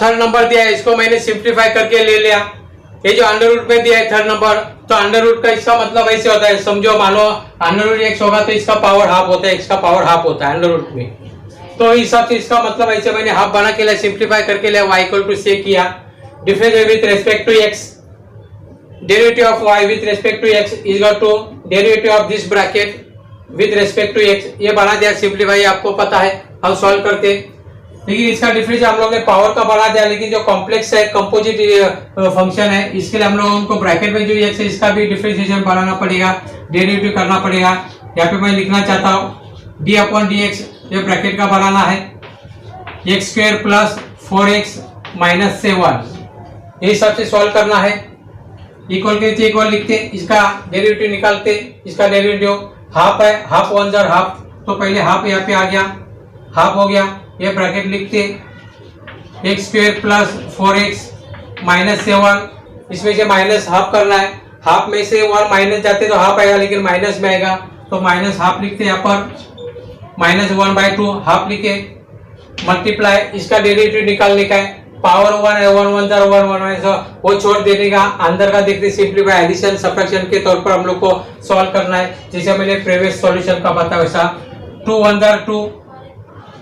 Third number दिया है इसको मैंने सिंप्लीफाई करके ले लिया। ये जो अंडर रूट में दिया है थर्ड नंबर, तो अंडर रूट का इसका मतलब ऐसे होता है, समझो मान लो अंडर रूट x होगा तो इसका पावर हाफ होता है, x का पावर हाफ होता है अंडर रूट में। तो इस हिसाब से इसका मतलब ऐसे मैंने हाफ बना के लिया, सिंप्लीफाई करके लिया, y इक्वल टू से किया, difference with respect to x, derivative of y with respect to x is equal to derivative of this bracket with respect to x। ये बना दिया सिंप्लीफाई, आपको पता है हम सॉल्व करते। लेकिन इसका डिफरेंस हम लोग ने पावर का बना दिया, लेकिन जो कॉम्प्लेक्स है कंपोजिट फंक्शन है इसके लिए हम लोगों को ब्रैकेट में जो x है इसका भी डिफरेंशिएशन बनाना पड़ेगा, डेरिवेटिव करना पड़ेगा। यहाँ पे मैं लिखना चाहता हूँ d अपॉन dx, ये ब्रैकेट का बनाना है, x square plus 4x minus 7, ये हिसाब से सॉल्व करना है। इक्वल के नीचे इक्वल लिखते, इसका डेरिवेटिव निकालते, इसका डेरिवेटिव हाफ है, हाफ वन जार हाफ, तो पहले हाफ यहाँ पे आ गया, हाफ हो गया, ये ब्रैकेट लिखते, x square plus 4x minus 7, इसमें से माइनस हाफ करना है, हाफ में से 1 माइनस जाते तो हाफ आएगा, लेकिन माइनस में आएगा तो माइनस हाफ लिखते, यहाँ पर माइनस 1/2 हाफ लिखे, मल्टीप्लाई, इसका डेरिवेटिव निकालने का है, पावर 1 है, 1 1 जार 1 1 वो छोड़ देने का, अंदर का देखते सिंप्लीफाई एडिशन सब्ट्रैक्शन के तौर पर हम लोग को सॉल्व करना है, जैसे मैंने प्रीवियस सॉल्यूशन का बताया वैसा। 2 1 जार 2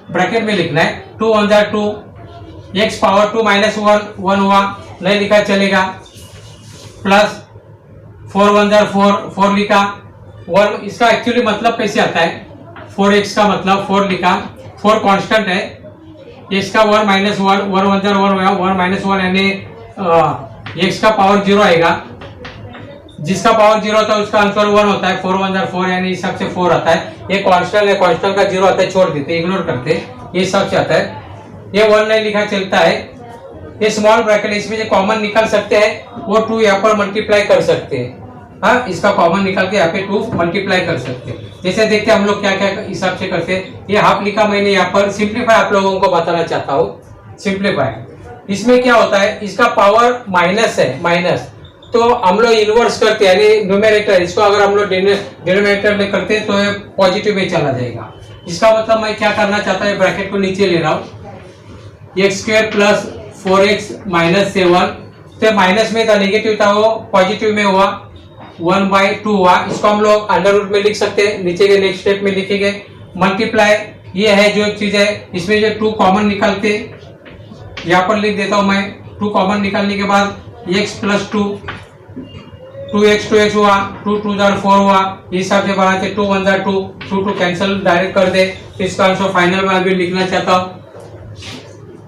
ब्रैकेट में लिखना है, 2 1 जार 2, x पावर 2 माइनस 1 हुआ, नहीं लिखा चलेगा, प्लस 4 1 जार 4 लिखा, 1 इसका एक्चुअली मतलब कैसे आता है, 4x का मतलब 4 लिखा, 4 कांस्टेंट है, इसका 1 माइनस 1 1 1 जार 1 हुआ, 1 माइनस 1 यानी x का पावर 0 आएगा, जिसका पावर 0 होता है उसका आंसर 1 होता है, 4 1 जार 4 यानी इस हिसाब से 4 आता है। ये कांस्टेंट है, कांस्टेंट का 0 आता है, छोड़ देते, इग्नोर करते, ये हिसाब से आता है। ये 1 नहीं लिखा चलता है, ये स्मॉल ब्रैकेट इसमें जो कॉमन निकाल सकते हैं वो 2 यहाँ पर मल्टीप्लाई कर सकते हैं, हाँ इसका कॉमन निकाल के यहाँ पे 2 मल्टीप्लाई कर सकते हैं। जैसे देखते हैं हम लोग क्या क्या हिसाब से करते हैं। ये हाफ लिखा मैंने यहाँ पर, सिंप्लीफाई आप लोगों को बताना चाहता हूँ, सिंप्लीफाई इसमें क्या होता है, इसका पावर माइनस है, माइनस तो हम लोग इनवर्स करते हैं, यानी न्यूमेरेटर इसको अगर हम लोग डिनोमिनेटर में करते हैं तो ये पॉजिटिव में चला जाएगा। इसका मतलब मैं क्या करना चाहता हूँ, ब्रैकेट को नीचे ले रहा हूँ, x square plus 4x minus 7, तो माइनस में था, नेगेटिव था, वो पॉजिटिव में हुआ, 1/2 हुआ, इसको हम लोग अंडर रूट में लिख सकते हैं, नीचे के नेक्स्ट स्टेप में लिखेंगे, मल्टीप्लाई, ये है जो चीज है, इसमें जो 2 कॉमन निकालते, यहाँ पर लिख देता हूँ मैं, 2 कॉमन निकालने के बाद x प्लस 2 2x हुआ, 2 2 जार 4 हुआ, इस हिसाब से बनाते, 2 1 जार 2 2 कैंसिल डायरेक्ट कर दे, तो इसका आंसर फाइनल में अभी लिखना चाहता हूँ।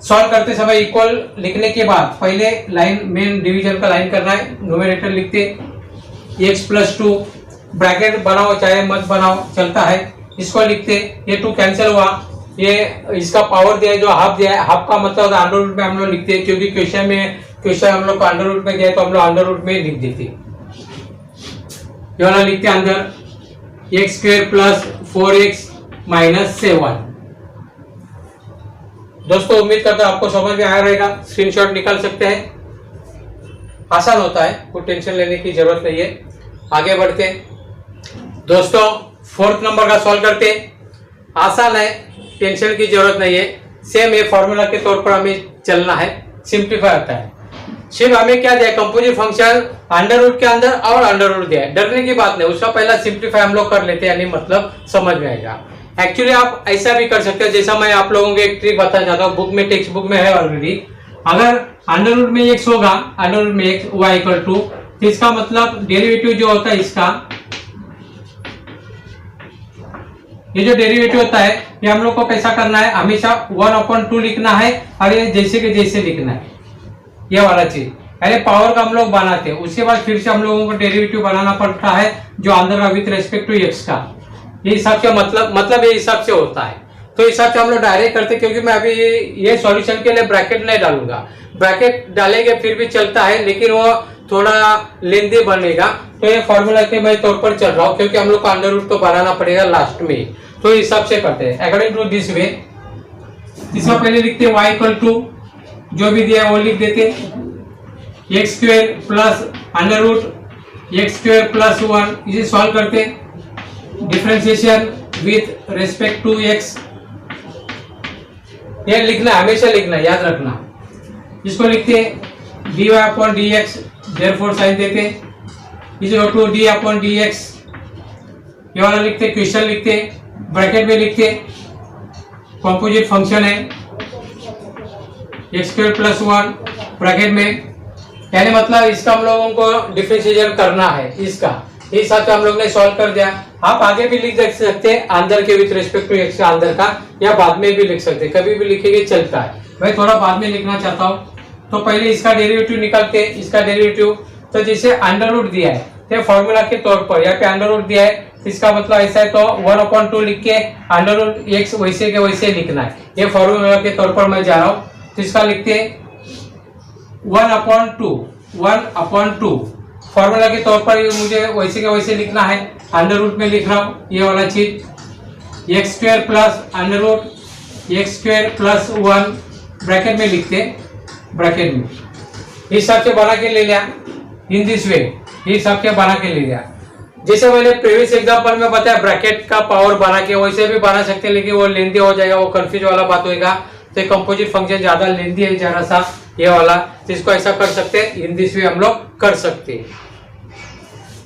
सॉल्व करते समय इक्वल लिखने के बाद पहले लाइन मेन डिवीजन का लाइन करना है, न्यूमेरेटर लिखते x प्लस 2, ब्रैकेट बनाओ चाहे मत बनाओ चलता है, इसको लिखते, ये 2 कैंसिल हुआ, ये इसका पावर दिया है जो हाफ दिया है, हाफ का मतलब अंडर रूट में हम लोग लिखते हैं, क्योंकि क्वेश्चन हम लोग को अंडर रूट में दिया तो हम लोग अंडर रूट में लिख देते, ये वाला लिखते अंदर, x square plus 4x minus 7। दोस्तों उम्मीद करता हूं आपको समझ में आया रहेगा, स्क्रीनशॉट निकाल सकते हैं, आसान होता है, कोई टेंशन लेने की जरूरत नहीं है। आगे बढ़ते हैं दोस्तों, 4th नंबर का सॉल्व करते हैं, आसान है, टेंशन की जरूरत नहीं है, सेम ये फॉर्मूला के तौर पर हमें चलना है, सिंप्लीफाई होता है। सिर्फ हमें क्या दिया, कंपोजिट फंक्शन अंडर रूट के अंदर और अंडर रूट दिया है, डरने की बात नहीं, उसका पहला सिंप्लीफाई हम लोग कर लेते हैं, यानी मतलब समझ में आएगा। एक्चुअली आप ऐसा भी कर सकते हो, जैसा मैं आप लोगों को एक ट्रिक बताना चाहता हूँ, बुक में टेक्स्ट बुक में है ऑलरेडी, अगर अंडर रूट में x होगा, अंडर रूट में x y इक्वल टू, तो इसका मतलब डेरिवेटिव जो होता है इसका, ये जो डेरिवेटिव होता है ये हम लोग को कैसा करना है, हमेशा 1/2 लिखना है, और ये जैसे के जैसे लिखना है, ये वाला चीज, अरे पावर का हम लोग बनाते हैं, उसके बाद फिर से हम लोगों को डेरिवेटिव बनाना पड़ता है जो अंदर का विथ रेस्पेक्ट टू x का, ये हिसाब से मतलब ये हिसाब से होता है। तो हिसाब से हम लोग डायरेक्ट करते, क्योंकि मैं अभी ये सॉल्यूशन के लिए ब्रैकेट नहीं डालूंगा, ब्रैकेट डालेंगे फिर भी चलता है, लेकिन वो थोड़ा लेंदी बनेगा, तो ये फॉर्मूला के मैं तौर पर चल रहा हूँ, क्योंकि हम लोग को अंडर रूट तो बनाना पड़ेगा लास्ट में, तो हिसाब से करते हैं अकॉर्डिंग टू दिस वे। इसका पहले लिखते हैं y इक्वल टू, जो भी दिया है वो लिख देते, x square plus under root x square plus 1, इसे सॉल्व करते, differentiation with respect to x, ये लिखना हमेशा लिखना, याद रखना, इसको लिखते dy upon dx, therefore sign देते is equal to d upon dx, ये वाला लिखते, क्वेश्चन लिखते, ब्रैकेट में लिखते कंपोजिट फंक्शन है x स्क्वायर प्लस 1 ब्रैकेट में, यानी मतलब इसका हम लोगों को डिफरेंशिएशन करना है इसका, इस हिसाब से हम लोग ने सॉल्व कर दिया। आप आगे भी लिख सकते हैं अंदर के विद रिस्पेक्ट टू एक्स का अंदर का, या बाद में भी लिख सकते हैं, कभी भी लिखेंगे चलता है। मैं थोड़ा बाद में लिखना चाहता हूँ, तो पहले इसका डेरिवेटिव निकालते हैं। इसका डेरिवेटिव तो जैसे अंडर रूट दिया है तो फॉर्मूला के तौर पर यहाँ पे अंडर रूट दिया है, इसका मतलब ऐसा है तो 1/2 लिख के अंडर रूट एक्स वैसे के वैसे लिखना है, ये फॉर्मूला के तौर पर मैं जा रहा हूँ। तो इसका लिखते 1/2 फॉर्मूला के तौर पर मुझे वैसे के वैसे लिखना है, अंडर रूट में लिख रहा हूँ ये वाला चीज, x square plus under root x square plus 1 bracket में लिखते, ब्रैकेट में इस हिसाब से बना के ले लिया, इन दिस वे इस हिसाब से बना के ले लिया। जैसे मैंने प्रीवियस एग्जांपल में बताया ब्रैकेट का पावर बना के वैसे भी बना सकते हैं, लेकिन वो लेंदी हो जाएगा, वो कंफ्यूज वाला बात होगा। तो कंपोजिट फंक्शन ज्यादा लेंदी है जरा सा ये वाला, तो इसको ऐसा कर सकते हैं, इन दिस वे हम लोग कर सकते हैं।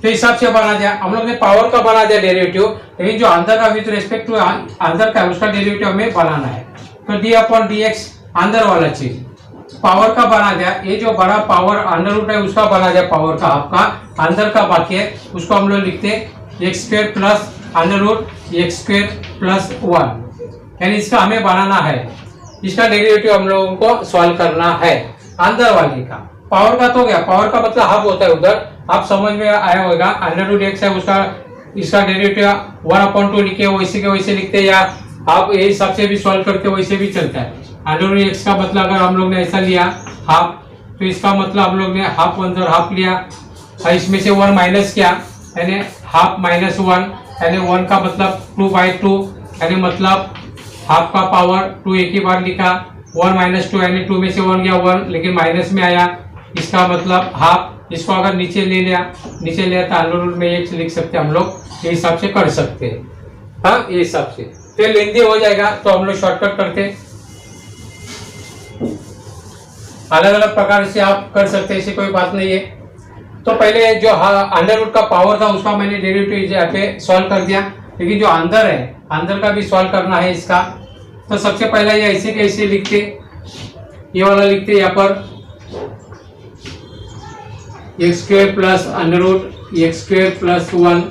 तो हिसाब से बना दिया हम लोग ने, पावर का बना दिया डेरिवेटिव, लेकिन जो अंदर का विद रिस्पेक्ट टू अंदर का उसका डेरिवेटिव हमें बनाना है। तो डी अपॉन डी एक्स अंदर वाला चीज पावर का बना दिया, ये जो बड़ा पावर अंडर रूट है उसका बना दिया, पावर का आपका अंदर का बाकी है उसको हम लोग लिखते x square plus under root x square plus 1, यानी इसका हमें बनाना है, इसका डेरिवेटिव हम लोगों को सॉल्व करना है अंदर वाले का। पावर का तो गया, पावर का मतलब हाफ होता है उधर, आप समझ में आया होगा। अंडर रूट एक्स है उसका, इसका डेरिवेटिव 1/2 लिखे वैसे के वैसे लिखते, या आप ये हिसाब से भी सॉल्व करते वैसे भी चलता है। अंडर रूट एक्स का मतलब अगर हम लोग ने ऐसा लिया हाफ, तो इसका मतलब हम लोग ने हाफ अंदर हाफ लिया और इसमें से 1 माइनस किया, यानी हाफ माइनस 1, यानी 1 का मतलब 2/2, यानी मतलब हाफ का पावर 2 एक ही बार लिखा, 1 माइनस 2 यानी 2 में से 1 गया 1, लेकिन माइनस में आया, इसका मतलब हाफ। इसको अगर नीचे ले लिया तो अंडर रूट में एक्स लिख सकते हम लोग, ये हिसाब से कर सकते हैं, हाँ ये हिसाब से। तो लेंदी हो जाएगा तो हम लोग शॉर्टकट करते, अलग अलग प्रकार से आप कर सकते हैं, ऐसी कोई बात नहीं है। तो पहले जो अंडर रूट का पावर था उसका मैंने डेरिवेटिव यहाँ पे सॉल्व कर दिया, लेकिन जो अंदर है अंदर का भी सॉल्व करना है इसका। तो सबसे पहले ये ऐसे कैसे लिखते, ये वाला लिखते यहाँ पर x square plus under root x square plus 1,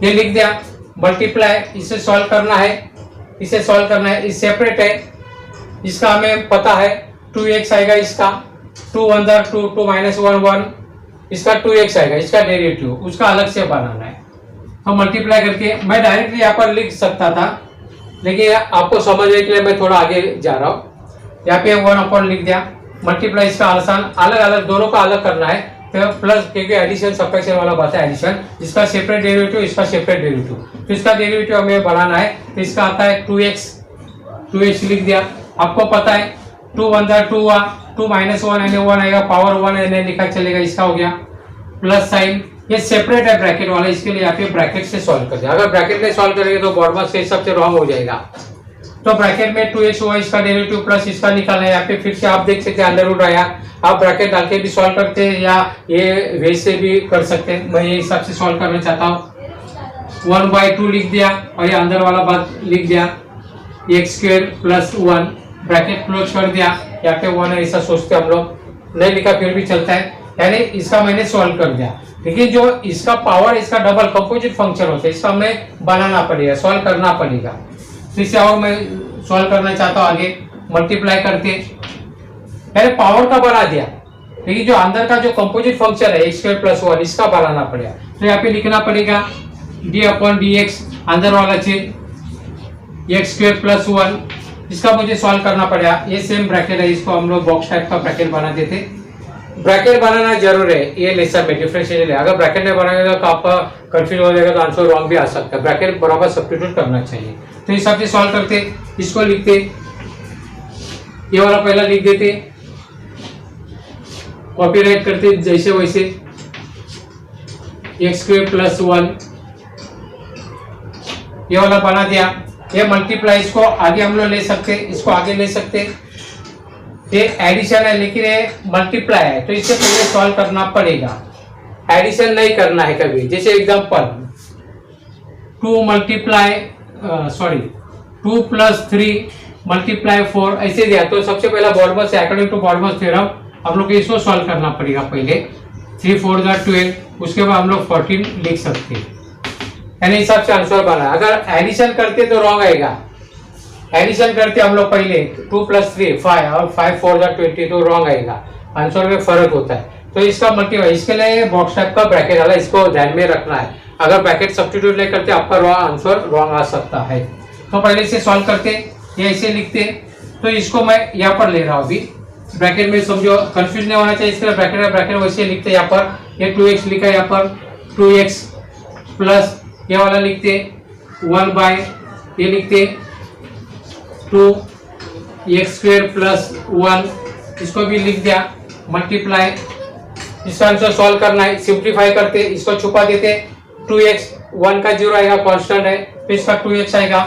ये लिख दिया। मल्टीप्लाई इसे सॉल्व करना है, इसे सॉल्व करना है, इस सेपरेट है, इसका हमें पता है 2x आएगा, इसका 2 अंदर 2 माइनस 1 1, इसका 2x आएगा, इसका डेरिवेटिव उसका अलग से बनाना है। तो मल्टीप्लाई करके मैं डायरेक्टली यहाँ पर लिख सकता था, लेकिन आपको समझने के लिए मैं थोड़ा आगे जा रहा हूँ। यहाँ पे 1 लिख दिया, मल्टीप्लाई इसका आसान, अलग अलग दोनों का अलग करना है। तो प्लस क्योंकि एडिशन सब्ट्रैक्शन वाला बात है, एडिशन, इसका सेपरेट डेरिवेटिव इसका सेपरेट डेरिवेटिव, तो इसका डेरिवेटिव हमें बनाना है। तो इसका आता है 2x लिख दिया, आपको पता है 2 अंदर 2 हुआ, 2 माइनस 1 यानी 1 आएगा, पावर 1 यानी लिखा चलेगा, इसका हो गया प्लस साइन। ये सेपरेट है ब्रैकेट वाला, इसके लिए यहाँ पे ब्रैकेट से सॉल्व कर दिया। अगर ब्रैकेट में सॉल्व करेंगे तो बॉडमास के हिसाब से रॉन्ग हो जाएगा। तो ब्रैकेट में 2x हुआ, इसका डेरिवेटिव प्लस इसका निकालना है। यहाँ पे फिर से आप देख सकते हैं अंडर रूट आया, आप ब्रैकेट डाल के भी सॉल्व करते हैं या ये वैसे भी कर सकते हैं। मैं ये हिसाब से सॉल्व करना चाहता हूँ। 1/2 लिख दिया और ये अंदर वाला बात लिख दिया, x square plus 1 bracket close कर दिया। यहाँ पे 1 है ऐसा सोचते हम लोग, नहीं लिखा फिर भी चलता है, यानी इसका मैंने सॉल्व कर दिया। लेकिन जो इसका पावर, इसका डबल कंपोजिट फंक्शन होता है, इसका हमें बनाना पड़ेगा, सॉल्व करना पड़ेगा। तो इसे और मैं सॉल्व करना चाहता हूँ आगे, मल्टीप्लाई करके पहले पावर का बना दिया, लेकिन जो अंदर का जो कंपोजिट फंक्शन है एक्स स्क्वायर प्लस 1 इसका बनाना पड़ेगा। तो यहाँ पे लिखना पड़ेगा d/dx अंदर वाला चीज एक्स स्क्वायर प्लस 1, इसका मुझे सॉल्व करना पड़ेगा। ये सेम ब्रैकेट है, इसको हम लोग बॉक्स टाइप का ब्रैकेट बना देते। ब्रैकेट बनाना जरूर है ये लेसन में, डिफरेंशिएशन है। अगर ब्रैकेट नहीं बनाएगा तो आपका कंफ्यूज हो जाएगा, तो आंसर रॉन्ग भी आ सकता है। ब्रैकेट बराबर सब्स्टिट्यूट करना चाहिए। तो इस हिसाब से सॉल्व करते, इसको लिखते, ये वाला पहला लिख देते, कॉपीराइट करते जैसे वैसे, एक्स स्क्वायर प्लस 1 ये वाला बना दिया। ये मल्टीप्लाई, इसको आगे हम लोग ले सकते, इसको आगे ले सकते, ये एडिशन है लेकिन ये मल्टीप्लाई है, तो इससे पहले सॉल्व करना पड़ेगा। एडिशन नहीं करना है कभी। जैसे एग्जांपल 2 + 3 × 4 ऐसे दिया, तो सबसे पहला बॉडमस से अकॉर्डिंग टू बॉडमस थ्योरम हम लोग इसको सॉल्व करना पड़ेगा पहले। 3 × 4 = 12, उसके बाद हम लोग 14 लिख सकते हैं, यानी हिसाब से आंसर बना। अगर एडिशन करते तो रॉन्ग आएगा। एडिशन करते हम लोग पहले 2 + 3 5 और 5 × 4 = 20, तो रॉन्ग आएगा। आंसर में फर्क होता है, तो इसका मल्टीप्लाई, इसके लिए बॉक्स टाइप का ब्रैकेट वाला इसको ध्यान में रखना है। अगर ब्रैकेट सब्स्टिट्यूट नहीं करते आपका आंसर रॉन्ग आ सकता है। तो पहले से सॉल्व करते, ये ऐसे लिखते, तो इसको मैं यहाँ पर ले रहा हूँ अभी ब्रैकेट में, समझो कंफ्यूज नहीं होना चाहिए। इसके लिए ब्रैकेट वैसे लिखते, यहाँ पर ये 2x लिखा है, यहाँ पर 2x प्लस ये वाला लिखते 1/, ये लिखते 2x² + 1, इसको भी लिख दिया मल्टीप्लाई। इसका आंसर सॉल्व करना है, सिंप्लीफाई करते, इसको छुपा देते, 2x 1 का 0 आएगा, कांस्टेंट है, तो इसका 2x आएगा,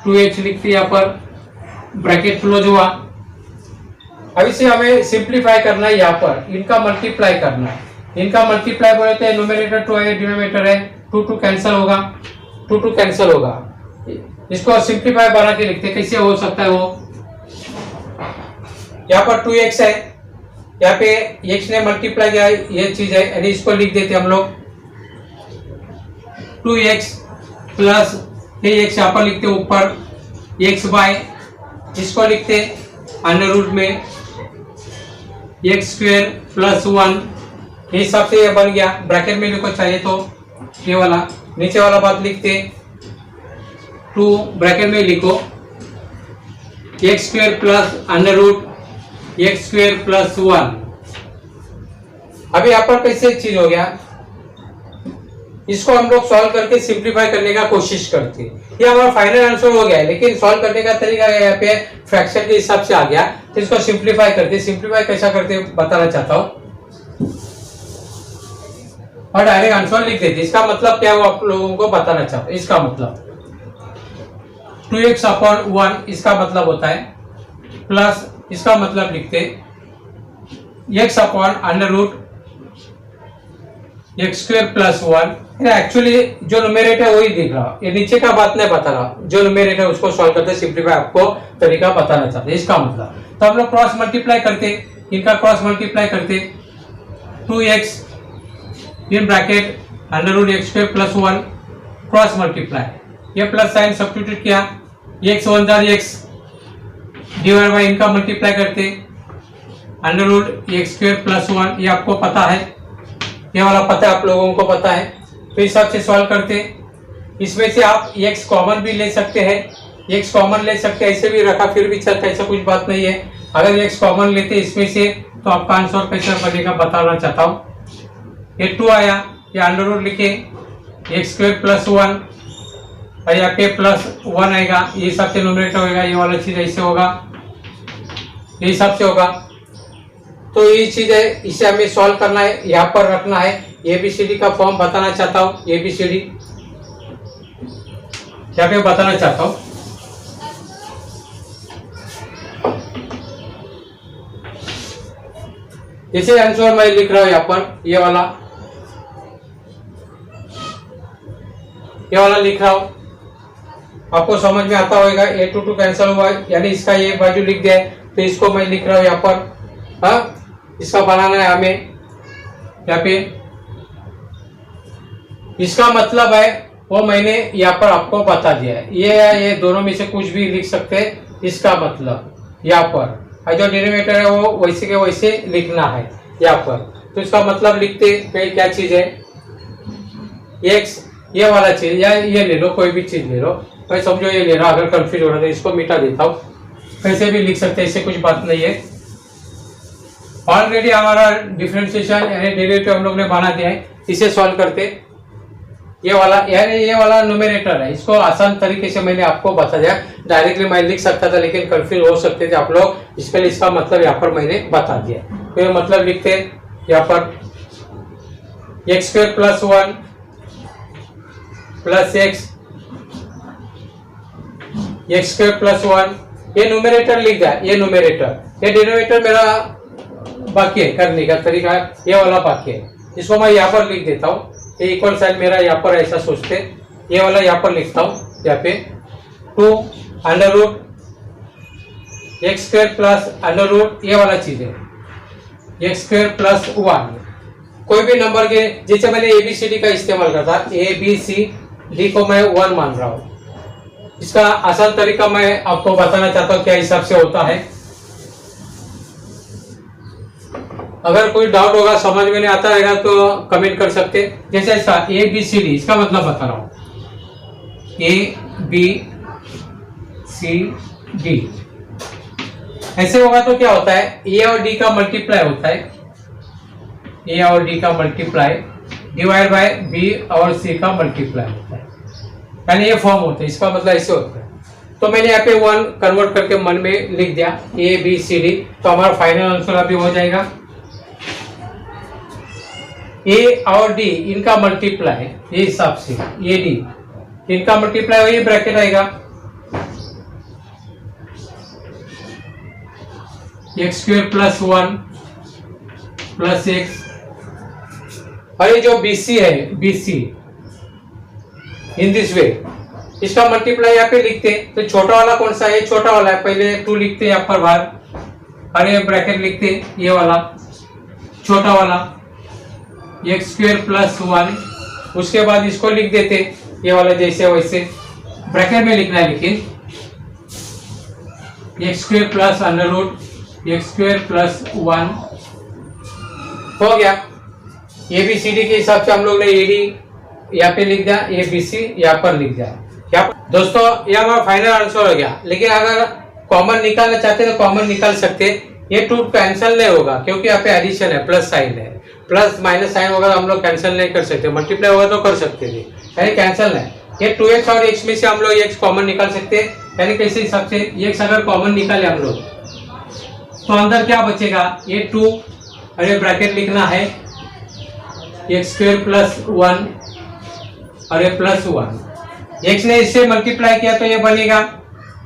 2x लिखते यहाँ पर, ब्रैकेट क्लोज हुआ। अब इसे हमें सिंप्लीफाई करना है, यहाँ पर इनका मल्टीप्लाई करना है। इनका मल्टीप्लाई बोलते हैं, न्यूमरेटर 2 है, डिनोमिनेटर है 2 कैंसिल होगा, 2 कैंसिल होगा। इसको सिंप्लीफाई बना के लिखते, कैसे हो सकता है वो। यहाँ पर 2x है, यहाँ पे x ने मल्टीप्लाई किया, ये चीज है, यानी इसको लिख देते हम लोग 2x प्लस ये x यहाँ पर लिखते ऊपर x/, इसको लिखते अंडर रूट में x² + 1, ये हिसाब से ये बन गया। ब्रैकेट में लिखो चाहिए तो ये वाला, नीचे वाला बात लिखते 2 ब्रैकेट में लिखो x² plus under root x² + 1। अभी यहाँ पर कैसे चीज हो गया, इसको हम लोग सॉल्व करके सिंप्लीफाई करने का कोशिश करते हैं। ये हमारा फाइनल आंसर हो गया है, लेकिन सॉल्व करने का तरीका यहाँ पे फ्रैक्शन के हिसाब से आ गया, तो इसको सिंप्लीफाई करते। सिंप्लीफाई कैसा करते बताना चाहता हूँ, और डायरेक्ट आंसर लिख देते। इसका मतलब क्या वो आप लोगों को बताना चाहता हूँ। इसका मतलब 2x/1 इसका मतलब होता है, प्लस इसका मतलब लिखते x/√x² + 1। एक्चुअली जो न्यूमरेटर है वही दिख रहा, ये नीचे का बात नहीं बता रहा, जो न्यूमरेटर है उसको सॉल्व करते सिंप्लीफाई आपको तरीका बताना चाहते। इसका मतलब तो हम लोग क्रॉस मल्टीप्लाई करते, इनका क्रॉस मल्टीप्लाई करते 2x in bracket √x² + 1 cross multiply, ये प्लस साइन सब्स्टिट्यूट किया, x 1 * x डिवाइड बाय इनका मल्टीप्लाई करते √x² + 1, ये आपको पता है, ये वाला पता है, आप लोगों को पता है। तो इस हिसाब से सॉल्व करते, इसमें से आप x कॉमन भी ले सकते हैं, x कॉमन ले सकते हैं, ऐसे भी रखा फिर भी चलता है, ऐसा कुछ बात नहीं है। अगर x कॉमन लेते इसमें से तो आपका आंसर कैसे बनेगा बताना चाहता हूँ। ये 2 आया, ये अंडर रूट लिखे x² + 1, और यहाँ पे +1 आएगा, ये हिसाब से न्यूमरेटर होगा, ये वाला चीज ऐसे होगा, ये हिसाब से होगा। तो ये चीज है, इसे हमें सॉल्व करना है, यहाँ पर रखना है। ABCD का फॉर्म बताना चाहता हूँ, ABCD यहाँ पे बताना चाहता हूँ। इसे आंसर मैं लिख रहा हूँ यहाँ पर, ये वाला लिख रहा हूँ, आपको समझ में आता होगा। A 2 कैंसिल हुआ, यानी इसका ये बाजू लिख दिया है, तो इसको मैं लिख रहा हूँ यहाँ पर। हाँ, इसका बनाना है हमें यहाँ पे, इसका मतलब है वो मैंने यहाँ पर आपको बता दिया है। ये दोनों में से कुछ भी लिख सकते हैं, इसका मतलब यहाँ पर जो डिनोमिनेटर है वो वैसे के वैसे लिखना है यहाँ पर। तो इसका मतलब लिखते क्या चीज है, x ये वाला चीज, या ये ले लो, कोई भी चीज ले लो, भाई समझो ये ले रहा। अगर कंफ्यूज हो रहा है इसको मिटा देता हूँ, कैसे भी लिख सकते हैं, इससे कुछ बात नहीं है। ऑलरेडी हमारा डिफरेंशिएशन यानी डेरिवेटिव हम लोग ने बना दिया है, इसे सॉल्व करते। ये वाला न्यूमरेटर है, इसको आसान तरीके से मैंने आपको बता दिया। डायरेक्टली मैं लिख सकता था लेकिन कंफ्यूज हो सकते थे आप लोग, इसके लिए इसका मतलब यहाँ पर मैंने बता दिया। तो ये मतलब लिखते यहाँ पर x² + 1 प्लस x² + 1, ये न्यूमरेटर लिख दिया, ये न्यूमरेटर ये डिनोमिनेटर मेरा बाकी है करने का तरीका, ये वाला बाकी है। इसको मैं यहाँ पर लिख देता हूँ, ये इक्वल साइन मेरा यहाँ पर ऐसा सोचते, ये वाला यहाँ पर लिखता हूँ, यहाँ पे 2 under root x square plus under root, ये वाला चीज है एक्स स्क्वायर प्लस 1। कोई भी नंबर के, जैसे मैंने ABCD का इस्तेमाल करता, ABCD को मैं 1 मान रहा हूँ। इसका आसान तरीका मैं आपको बताना चाहता हूँ क्या हिसाब से होता है। अगर कोई डाउट होगा, समझ में नहीं आता रहेगा तो कमेंट कर सकते। जैसे ऐसा ABCD, इसका मतलब बता रहा हूँ, ABCD ऐसे होगा तो क्या होता है, A और D का मल्टीप्लाई होता है, A और D का मल्टीप्लाई डिवाइड बाय B और C का मल्टीप्लाई होता है, यानी ये फॉर्म होता है। इसका मतलब ऐसे होता है। तो मैंने यहाँ पे 1 कन्वर्ट करके मन में लिख दिया ABCD, तो हमारा फाइनल आंसर अभी हो जाएगा। A और D इनका मल्टीप्लाई, ये हिसाब से AD इनका मल्टीप्लाई हो, ये ब्रैकेट आएगा x square plus 1 plus x, और ये जो BC है, BC इन दिस वे, इसका मल्टीप्लाई यहाँ पे लिखते हैं। तो छोटा वाला कौन सा है, छोटा वाला है, पहले 2 लिखते हैं यहाँ पर बाहर, और ये ब्रैकेट लिखते हैं, ये वाला छोटा वाला एक्स स्क्वायर प्लस 1, उसके बाद इसको लिख देते ये वाला जैसे वैसे, ब्रैकेट में लिखना है, लेकिन x square plus under root x square plus 1 हो गया। ABCD के हिसाब से हम लोग ने AD यहाँ पे लिख दिया, ABC यहाँ पर लिख दिया। दोस्तों ये हमारा फाइनल आंसर हो गया। लेकिन अगर कॉमन निकालना चाहते हैं तो कॉमन निकाल सकते, ये 2 कैंसिल नहीं होगा क्योंकि यहाँ पे एडिशन है, प्लस साइन है, प्लस माइनस साइन होगा हम लोग कैंसिल नहीं कर सकते, मल्टीप्लाई होगा तो कर सकते थे, यानी कैंसिल है। ये 2x और x में से हम लोग x कॉमन निकाल सकते हैं, यानी कैसे हिसाब से x अगर कॉमन निकाले हम लोग तो अंदर क्या बचेगा, ये 2 और ये ब्रैकेट लिखना है एक्स स्क्वायर प्लस 1 और ये प्लस 1। x ने इससे मल्टीप्लाई किया तो ये बनेगा,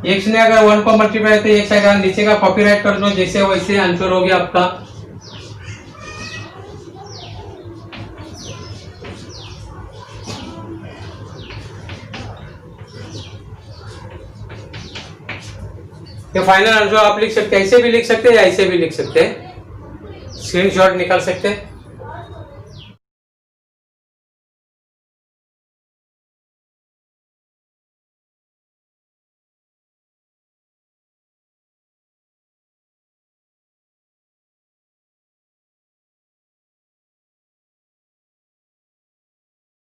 x ने अगर 1 को मल्टीप्लाई तो x आएगा, नीचे का कॉपीराइट कर दो जैसे वैसे, आंसर हो गया आपका। ये फाइनल आंसर आप लिख सकते हैं, ऐसे भी लिख सकते हैं या ऐसे भी लिख सकते हैं, स्क्रीनशॉट निकाल सकते हैं।